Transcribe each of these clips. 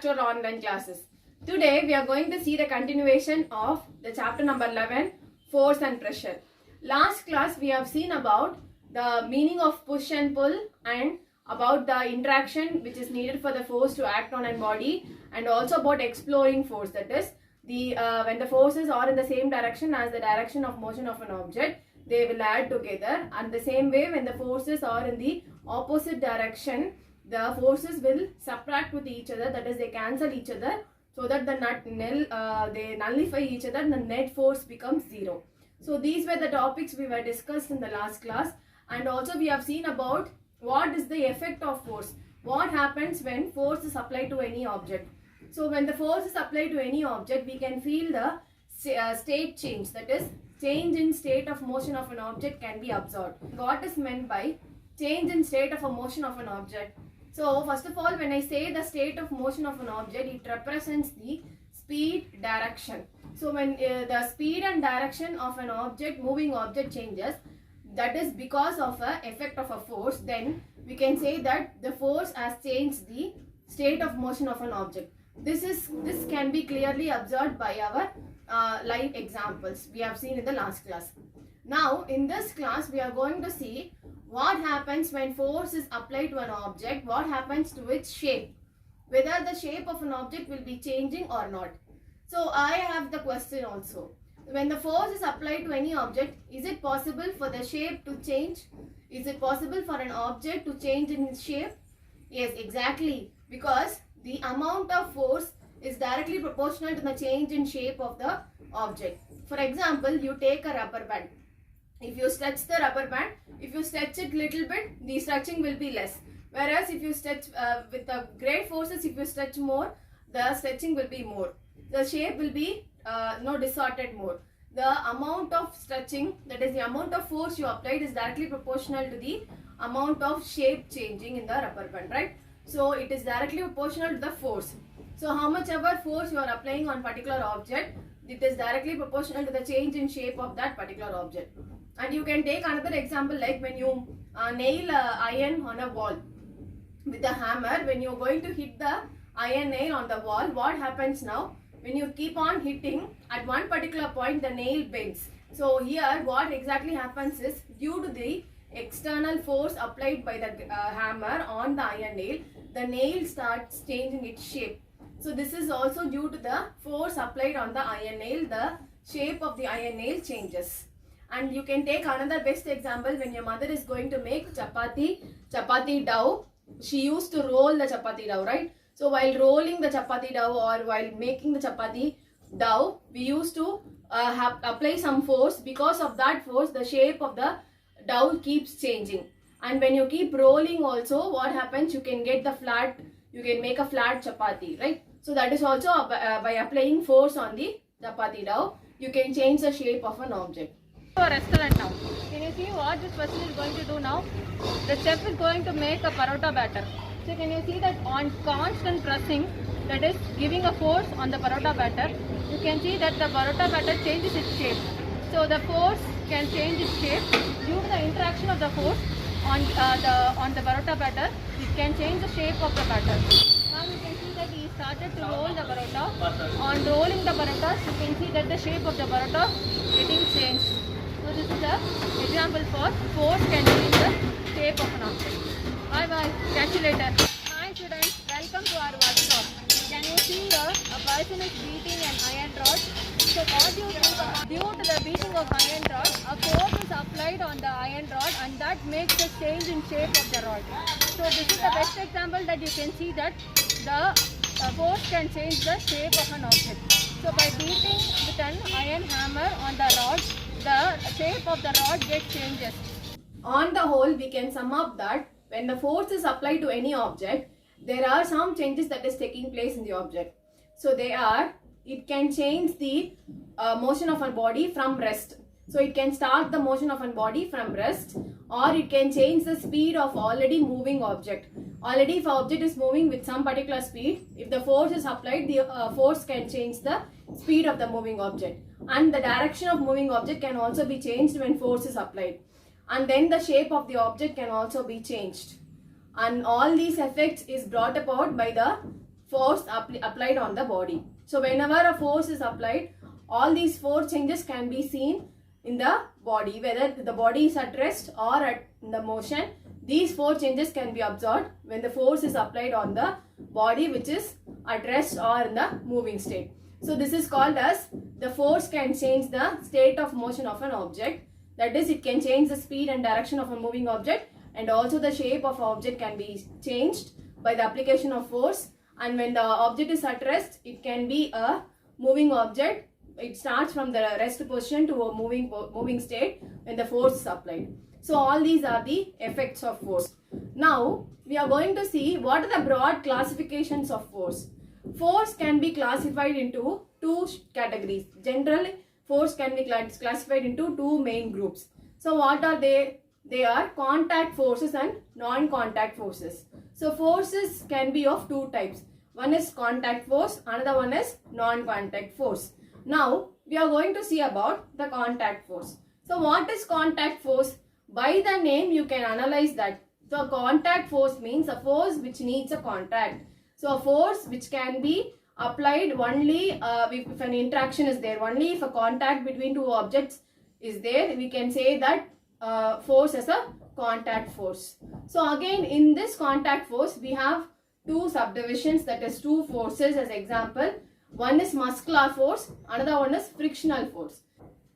back to our online classes. Today we are going to see the continuation of the chapter number 11, force and pressure. Last class we have seen about the meaning of push and pull and about the interaction which is needed for the force to act on a body, and also about exploring force, that is the when the forces are in the same direction as the direction of motion of an object, they will add together, and the same way when the forces are in the opposite direction, the forces will subtract with each other, that is they cancel each other, so that they nullify each other and the net force becomes zero. So these were the topics we were discussed in the last class, and also we have seen about what is the effect of force, what happens when force is applied to any object. So when the force is applied to any object, we can feel the state change, that is change in state of motion of an object can be observed. What is meant by change in state of a motion of an object? So first of all, when I say the state of motion of an object, it represents the speed, direction. So when the speed and direction of an object, moving object changes, that is because of an effect of a force, then we can say that the force has changed the state of motion of an object. This can be clearly observed by our live examples we have seen in the last class. Now in this class we are going to see what happens when force is applied to an object, what happens to its shape, whether the shape of an object will be changing or not. So I have the question also. When the force is applied to any object, is it possible for the shape to change? Is it possible for an object to change in its shape? Yes, exactly, because the amount of force is directly proportional to the change in shape of the object. For example, you take a rubber band. If you stretch the rubber band, if you stretch it little bit, the stretching will be less. Whereas if you stretch with the great forces, if you stretch more, the stretching will be more. The shape will be distorted more. The amount of stretching, that is the amount of force you applied, is directly proportional to the amount of shape changing in the rubber band, right? So it is directly proportional to the force. So how much ever force you are applying on particular object, it is directly proportional to the change in shape of that particular object. And you can take another example, like when you nail iron on a wall with a hammer. When you are going to hit the iron nail on the wall, what happens now? When you keep on hitting, at one particular point the nail bends. So here what exactly happens is, due to the external force applied by the hammer on the iron nail, the nail starts changing its shape. So this is also due to the force applied on the iron nail, the shape of the iron nail changes. And you can take another best example, when your mother is going to make chapati dough, she used to roll the chapati dough, right? So while rolling the chapati dough or while making the chapati dough, we used to apply some force. Because of that force, the shape of the dough keeps changing. And when you keep rolling also, what happens? You can get the flat, you can make a flat chapati, right? So that is also by applying force on the chapati dough, you can change the shape of an object. To a restaurant now. Can you see what this person is going to do now? The chef is going to make a parota batter. So can you see that on constant pressing, that is giving a force on the parota batter, you can see that the parota batter changes its shape. So the force can change its shape due to the interaction of the force on the parota batter. It can change the shape of the batter. Now you can see that he started to roll the parota. On rolling the parotas, you can see that the shape of the parota getting changed. So this is an example for force can change the shape of an object. Bye bye. Catch you later. Hi students, welcome to our workshop. Can you see here a person is beating an iron rod? So what do you think about? Due to the beating of iron rod, a force is applied on the iron rod and that makes a change in shape of the rod. So this is the best example that you can see that the force can change the shape of an object. So by beating with an iron hammer on the rod, the shape of the rod gets changes. On the whole, we can sum up that when the force is applied to any object, there are some changes that is taking place in the object. So it can change the motion of a body from rest. So it can start the motion of a body from rest, or it can change the speed of already moving object. Already if an object is moving with some particular speed, if the force is applied, the force can change the speed of the moving object. And the direction of moving object can also be changed when force is applied. And then the shape of the object can also be changed. And all these effects is brought about by the force applied on the body. So whenever a force is applied, all these four changes can be seen in the body, whether the body is at rest or at the motion. These four changes can be observed when the force is applied on the body which is at rest or in the moving state. So this is called as the force can change the state of motion of an object. That is, it can change the speed and direction of a moving object, and also the shape of an object can be changed by the application of force. And when the object is at rest, it can be a moving object. It starts from the rest position to a moving state when the force is applied. So all these are the effects of force. Now we are going to see what are the broad classifications of force. Force can be classified into two categories. Generally, force can be classified into two main groups. So what are they? They are contact forces and non-contact forces. So forces can be of two types. One is contact force, another one is non-contact force. Now we are going to see about the contact force. So what is contact force? By the name you can analyze that. So contact force means a force which needs a contact. So a force which can be applied only if an interaction is there. Only if a contact between two objects is there, we can say that force as a contact force. So again, in this contact force we have two subdivisions, that is two forces as example. One is muscular force, another one is frictional force.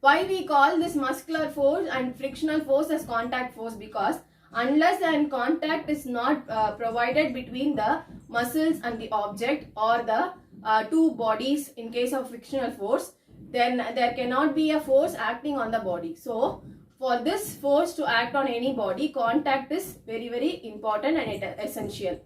Why we call this muscular force and frictional force as contact force? Because unless an contact is not provided between the muscles and the object or the two bodies in case of frictional force, then there cannot be a force acting on the body. So for this force to act on any body, contact is very, very important and essential.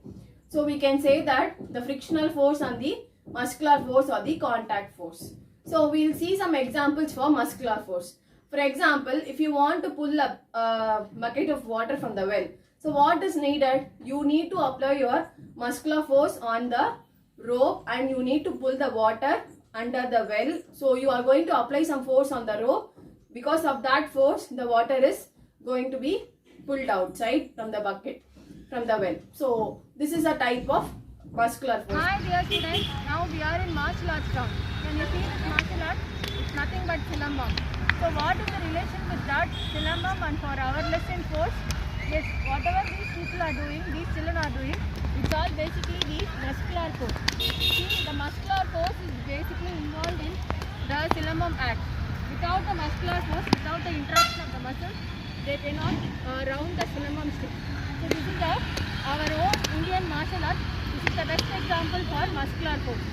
So we can say that the frictional force and the muscular force or the contact force. So we will see some examples for muscular force. For example, if you want to pull a bucket of water from the well, so what is needed? You need to apply your muscular force on the rope and you need to pull the water under the well. So you are going to apply some force on the rope. Because of that force, the water is going to be pulled outside from the bucket, from the well. So this is a type of muscular force. Hi dear students, now we are in martial arts ground. Can you see this martial art? It's nothing but Silambam. So what is the relation with that Silambam and for our lesson force? Yes, whatever these people are doing, these children are doing, it's all basically the muscular force. See, the muscular force is basically involved in the Silambam act. Without the muscular force, without the interaction of the muscles, they cannot round the Silambam stick. So this is our own Indian martial art. This is the best example for muscular force.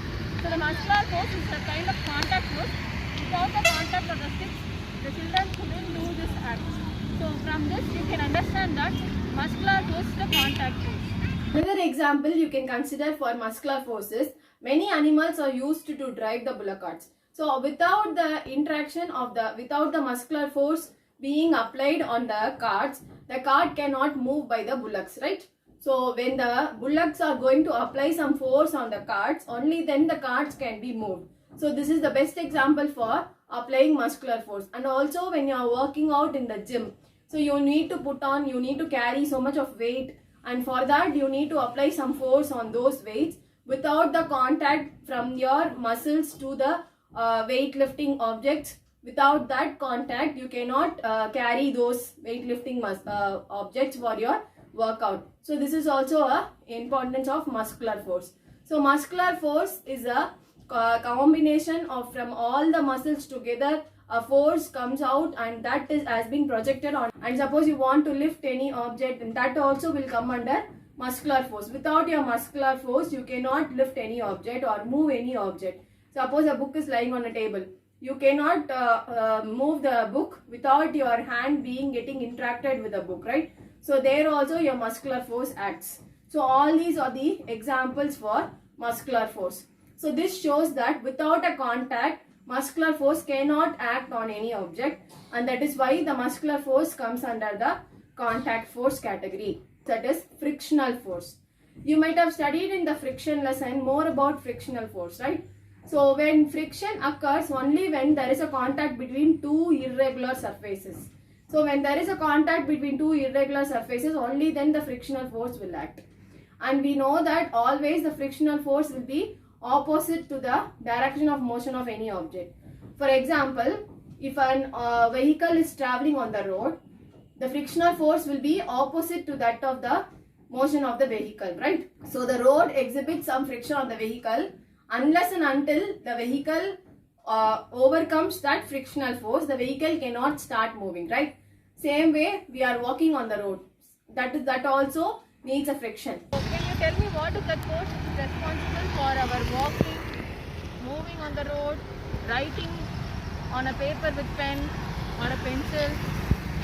So the muscular force is a kind of contact force. Without the contact of the sticks, the children couldn't do this act. So from this you can understand that muscular force is the contact force. Another example you can consider for muscular forces, many animals are used to drive the bullock carts. So without the interaction of without the muscular force being applied on the carts, the cart cannot move by the bullocks, right? So when the bullocks are going to apply some force on the carts, only then the carts can be moved. So this is the best example for applying muscular force. And also when you are working out in the gym, so you need to carry so much of weight, and for that you need to apply some force on those weights. Without the contact from your muscles to the weightlifting objects, without that contact you cannot carry those weightlifting objects for your workout. So this is also a importance of muscular force. So muscular force is a combination of from all the muscles together. A force comes out and that has been projected on, and suppose you want to lift any object, and that also will come under muscular force. Without your muscular force you cannot lift any object or move any object. Suppose a book is lying on a table, you cannot move the book without your hand getting interacted with the book, right? So there also your muscular force acts. So all these are the examples for muscular force. So this shows that without a contact, muscular force cannot act on any object, and that is why the muscular force comes under the contact force category, that is frictional force. You might have studied in the friction lesson more about frictional force, right? So when friction occurs only when there is a contact between two irregular surfaces. So when there is a contact between two irregular surfaces, only then the frictional force will act. and we know that always the frictional force will be opposite to the direction of motion of any object. For example, if an vehicle is traveling on the road, the frictional force will be opposite to that of the motion of the vehicle, right? So the road exhibits some friction on the vehicle. Unless and until the vehicle overcomes that frictional force, the vehicle cannot start moving, right? Same way we are walking on the road. That also needs a friction. So can you tell me what is that force which is responsible for our walking, moving on the road, writing on a paper with pen or a pencil?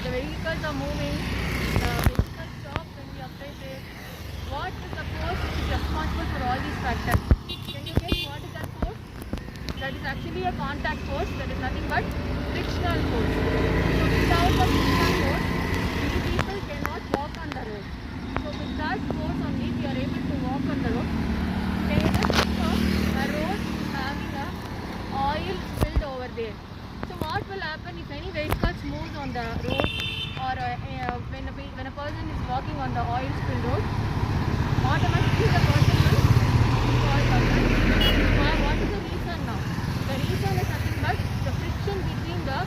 The vehicles are moving, the vehicles stop when we apply brake. What is the force which is responsible for all these factors? Can you guess what is that force? That is actually a contact force, that is nothing but frictional force. So without the frictional force, we people cannot walk on the road. So with that force only we are able to walk on the road. Can you just think of a road having a oil spilled over there? So what will happen if any vehicles moves on the road, or when a person is walking on the oil spilled road, automatically the person will fall down, right? What is the reason now? The reason is nothing but the friction between the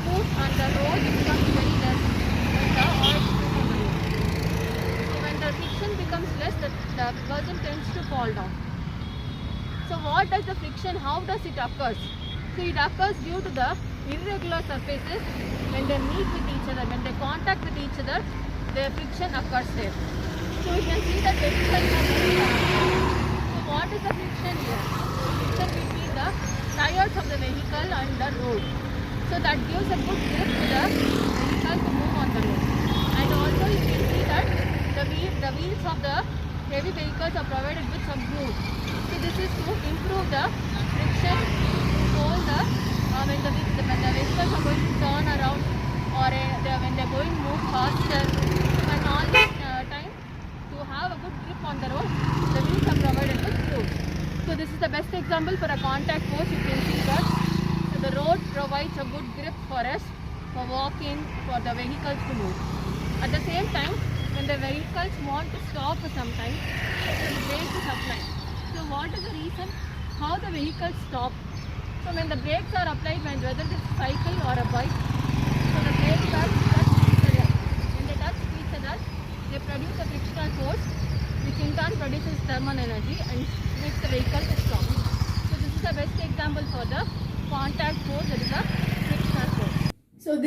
foot and the road becomes very less when the oil spills on the road. So when the friction becomes less, the person tends to fall down. So what does the friction, how does it occur? So it occurs due to the irregular surfaces. When they meet with each other, when they contact with each other, the friction occurs there. So you can see that vehicles are moving. So what is the friction here? Friction between the tires of the vehicle and the road. So that gives a good grip to the vehicle to move on the road. And also you can see that the wheels of the heavy vehicles are provided with some grooves. So this is to improve the friction, hold the when the vehicles are going to turn around, or when they are going to move faster, and all this time to have a good grip on the road, the wheels are provided with grooves. So this is the best example for a contact force. You can see that the road provides a good grip for us for walking, for the vehicles to move. At the same time, when the vehicles want to stop for some time, the brake is applied. So what is the reason how the vehicles stop? So when the brakes are applied, whether it is a cycle or a bike, so the brakes touch each other. When they touch each other, they produce a frictional force, which in turn produces thermal energy and makes the vehicle to stop. So this is the best example for the contact force, that is a frictional force. So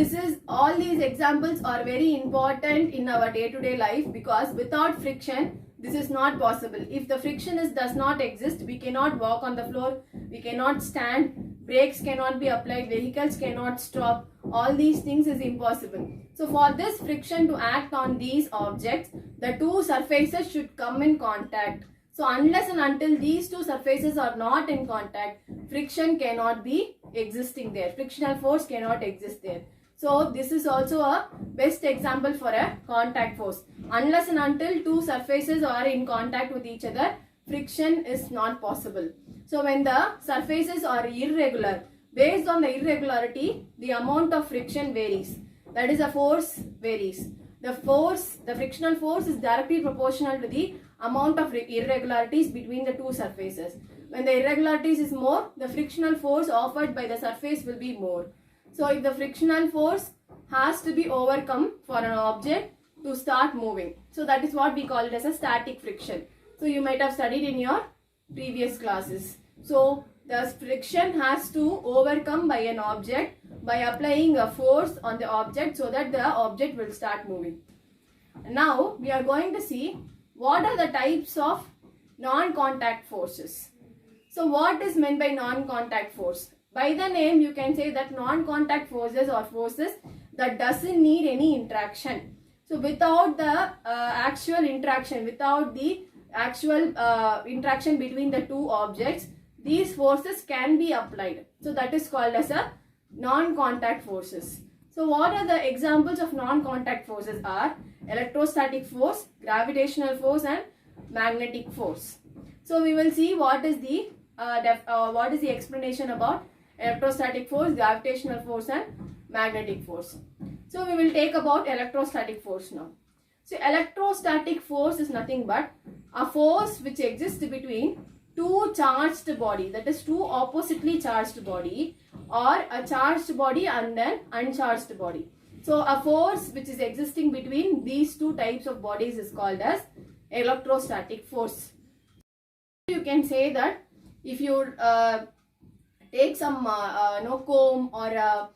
all these examples are very important in our day-to-day life, because without friction, this is not possible. If the friction does not exist, we cannot walk on the floor, we cannot stand, brakes cannot be applied, vehicles cannot stop. All these things is impossible. So for this friction to act on these objects, the two surfaces should come in contact. So unless and until these two surfaces are not in contact, friction cannot be existing there. Frictional force cannot exist there. So this is also a best example for a contact force. Unless and until two surfaces are in contact with each other, friction is not possible. So when the surfaces are irregular, based on the irregularity, the amount of friction varies. That is, the force varies. The frictional force is directly proportional to the amount of irregularities between the two surfaces. When the irregularities is more, the frictional force offered by the surface will be more. So if the frictional force has to be overcome for an object to start moving, so that is what we call it as a static friction. So you might have studied in your previous classes. So the friction has to overcome by an object by applying a force on the object so that the object will start moving. Now we are going to see what are the types of non-contact forces. So what is meant by non-contact force? By the name you can say that non-contact forces are forces that doesn't need any interaction. So without the actual interaction, without the actual interaction between the two objects, these forces can be applied. So that is called as a non-contact forces. So what are the examples of non-contact forces are electrostatic force, gravitational force and magnetic force. So we will see what is the explanation about electrostatic force, gravitational force and magnetic force. So we will take about electrostatic force now. So electrostatic force is nothing but a force which exists between two charged body, that is two oppositely charged body, or a charged body and an uncharged body. So a force which is existing between these two types of bodies is called as electrostatic force. You can say that if you take some comb or a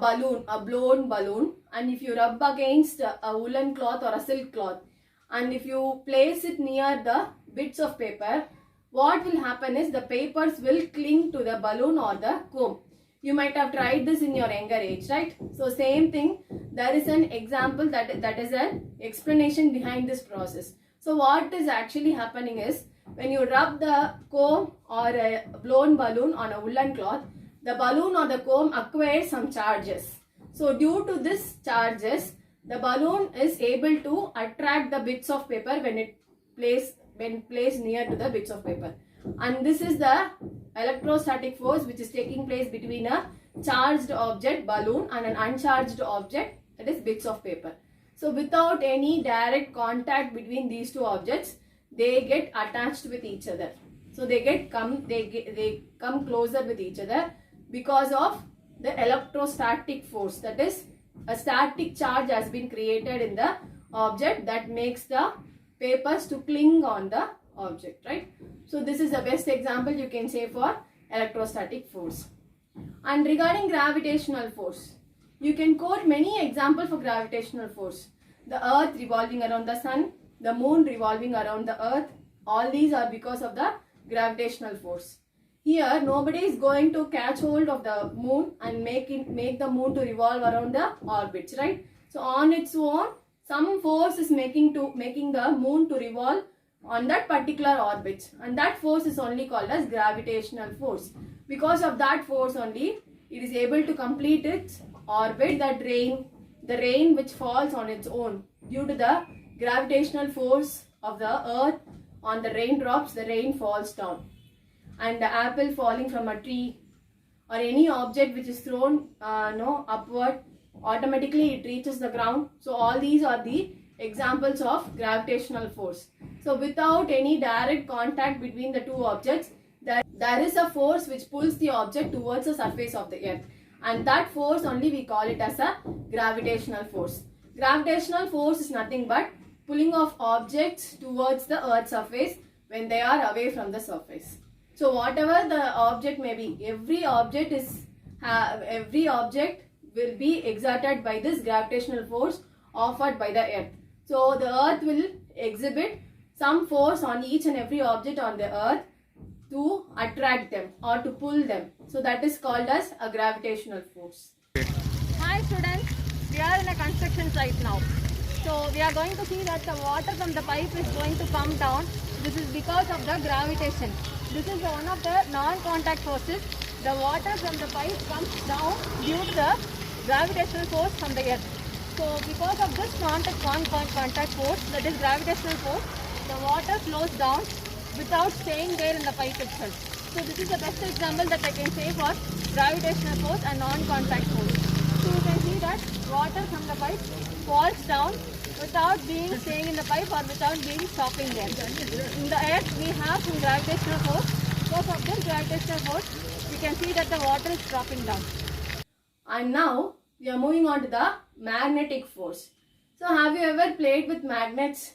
balloon, a blown balloon, and if you rub against a woolen cloth or a silk cloth, and if you place it near the bits of paper, what will happen is the papers will cling to the balloon or the comb. You might have tried this in your younger age, right? So same thing, there is an example that is an explanation behind this process. So what is actually happening is, when you rub the comb or a blown balloon on a woolen cloth, the balloon or the comb acquires some charges. So due to this charges, the balloon is able to attract the bits of paper when placed near to the bits of paper. And this is the electrostatic force which is taking place between a charged object, balloon, and an uncharged object, that is bits of paper. So without any direct contact between these two objects, they get attached with each other. So they come closer with each other because of the electrostatic force, that is a static charge has been created in the object that makes the papers to cling on the object, right? So this is the best example you can say for electrostatic force. And regarding gravitational force, you can quote many examples for gravitational force. The earth revolving around the sun, the moon revolving around the earth, all these are because of the gravitational force. Here nobody is going to catch hold of the moon and make the moon to revolve around the orbits, right? So on its own, some force is making the moon to revolve on that particular orbit, and that force is only called as gravitational force. Because of that force only, it is able to complete its orbit, the rain which falls on its own. Due to the gravitational force of the earth on the raindrops, the rain falls down. And the apple falling from a tree or any object which is thrown upward, automatically it reaches the ground. So all these are the examples of gravitational force. So without any direct contact between the two objects, there is a force which pulls the object towards the surface of the earth, and that force only we call it as a gravitational force. Gravitational force is nothing but pulling of objects towards the earth's surface when they are away from the surface. So whatever the object may be, every object will be exerted by this gravitational force offered by the earth. So the earth will exhibit some force on each and every object on the earth to attract them or to pull them. So that is called as a gravitational force. Hi students, we are in a construction site now. So we are going to see that the water from the pipe is going to come down. This is because of the gravitation. This is one of the non-contact forces. The water from the pipe comes down due to the gravitational force from the earth. So because of this non-contact force, that is gravitational force, the water flows down without staying there in the pipe itself. So this is the best example that I can say for gravitational force and non-contact force. So you can see that water from the pipe falls down without staying in the pipe or without stopping there. In the earth we have some gravitational force. Because of this gravitational force, we can see that the water is dropping down. And now we are moving on to the magnetic force. So have you ever played with magnets?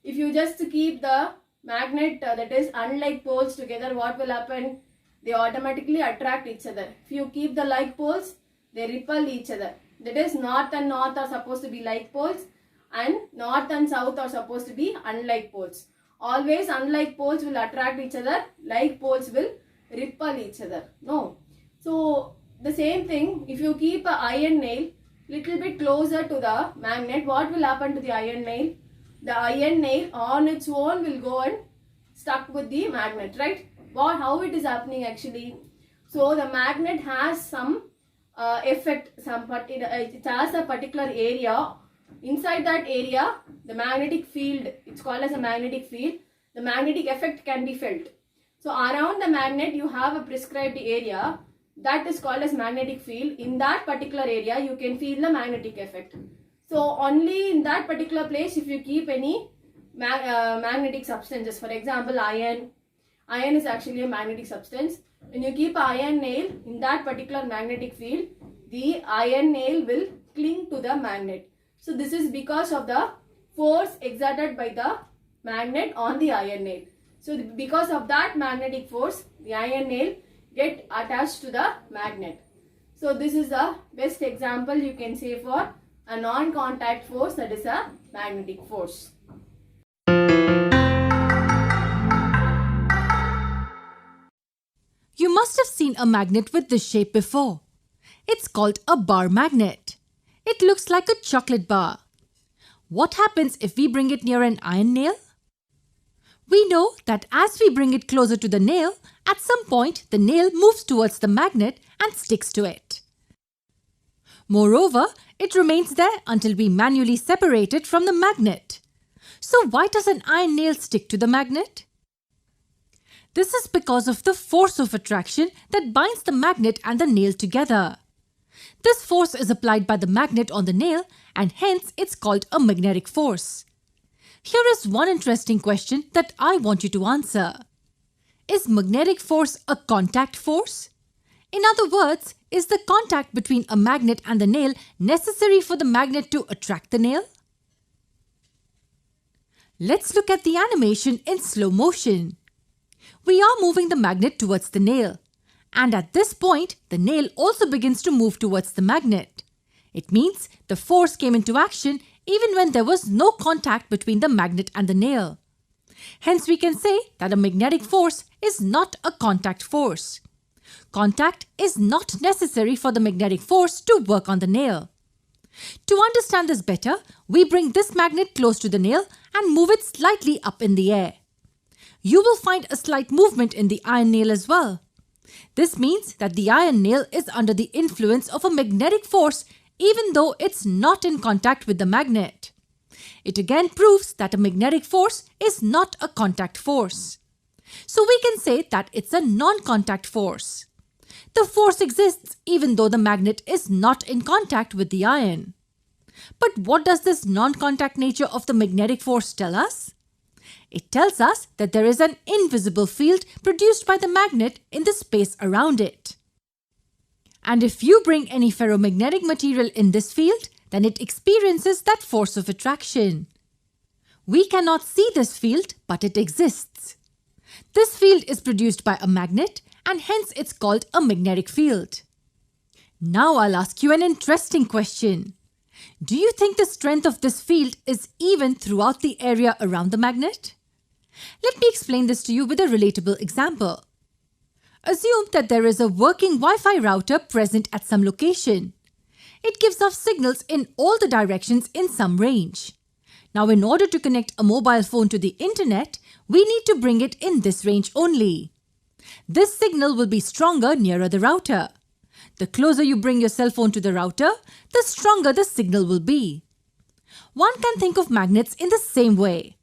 If you just keep the magnet that is unlike poles together, what will happen? They automatically attract each other. If you keep the like poles, they repel each other. That is, north and north are supposed to be like poles, and north and south are supposed to be unlike poles. Always unlike poles will attract each other, like poles will repel each other. No. So the same thing, if you keep an iron nail little bit closer to the magnet, what will happen to the iron nail? The iron nail on its own will go and stuck with the magnet, right? How it is happening actually? So the magnet has some effect, it has a particular area. Inside that area, the magnetic field, it's called as a magnetic field, the magnetic effect can be felt. So around the magnet you have a prescribed area that is called as magnetic field. In that particular area you can feel the magnetic effect. So only in that particular place, if you keep any magnetic substances, for example, iron is actually a magnetic substance. When you keep iron nail in that particular magnetic field, the iron nail will cling to the magnet. So this is because of the force exerted by the magnet on the iron nail. So because of that magnetic force, the iron nail get attached to the magnet. So this is the best example you can say for a non-contact force, that is a magnetic force. You must have seen a magnet with this shape before. It's called a bar magnet. It looks like a chocolate bar. What happens if we bring it near an iron nail? We know that as we bring it closer to the nail, at some point the nail moves towards the magnet and sticks to it. Moreover, it remains there until we manually separate it from the magnet. So why does an iron nail stick to the magnet? This is because of the force of attraction that binds the magnet and the nail together. This force is applied by the magnet on the nail and hence it's called a magnetic force. Here is one interesting question that I want you to answer. Is magnetic force a contact force? In other words, is the contact between a magnet and the nail necessary for the magnet to attract the nail? Let's look at the animation in slow motion. We are moving the magnet towards the nail. And at this point, the nail also begins to move towards the magnet. It means the force came into action even when there was no contact between the magnet and the nail. Hence, we can say that a magnetic force is not a contact force. Contact is not necessary for the magnetic force to work on the nail. To understand this better, we bring this magnet close to the nail and move it slightly up in the air. You will find a slight movement in the iron nail as well. This means that the iron nail is under the influence of a magnetic force even though it's not in contact with the magnet. It again proves that a magnetic force is not a contact force. So we can say that it's a non-contact force. The force exists even though the magnet is not in contact with the iron. But what does this non-contact nature of the magnetic force tell us? It tells us that there is an invisible field produced by the magnet in the space around it. And if you bring any ferromagnetic material in this field, then it experiences that force of attraction. We cannot see this field, but it exists. This field is produced by a magnet and hence it's called a magnetic field. Now I'll ask you an interesting question. Do you think the strength of this field is even throughout the area around the magnet? Let me explain this to you with a relatable example. Assume that there is a working Wi-Fi router present at some location. It gives off signals in all the directions in some range. Now, in order to connect a mobile phone to the internet, we need to bring it in this range only. This signal will be stronger nearer the router. The closer you bring your cell phone to the router, the stronger the signal will be. One can think of magnets in the same way.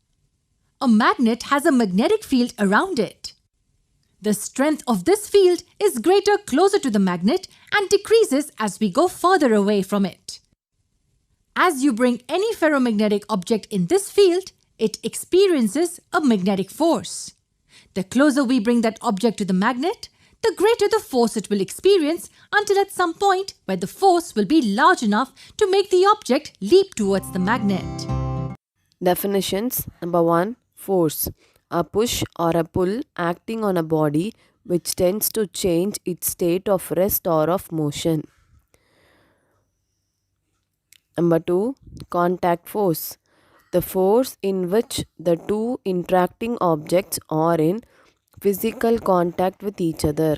A magnet has a magnetic field around it. The strength of this field is greater closer to the magnet and decreases as we go further away from it. As you bring any ferromagnetic object in this field, it experiences a magnetic force. The closer we bring that object to the magnet, the greater the force it will experience until at some point where the force will be large enough to make the object leap towards the magnet. Definitions. Number 1. Force. A push or a pull acting on a body which tends to change its state of rest or of motion. Number 2. Contact force. The force in which the two interacting objects are in physical contact with each other.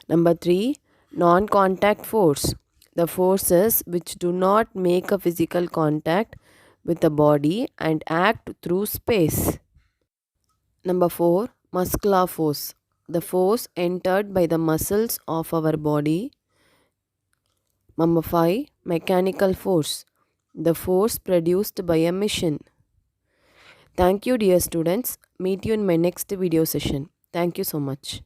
Number 3. Non-contact force. The forces which do not make a physical contact with the body and act through space. Number 4. Muscular force. The force entered by the muscles of our body. Number 5. Mechanical force. The force produced by a machine. Thank you, dear students. Meet you in my next video session. Thank you so much.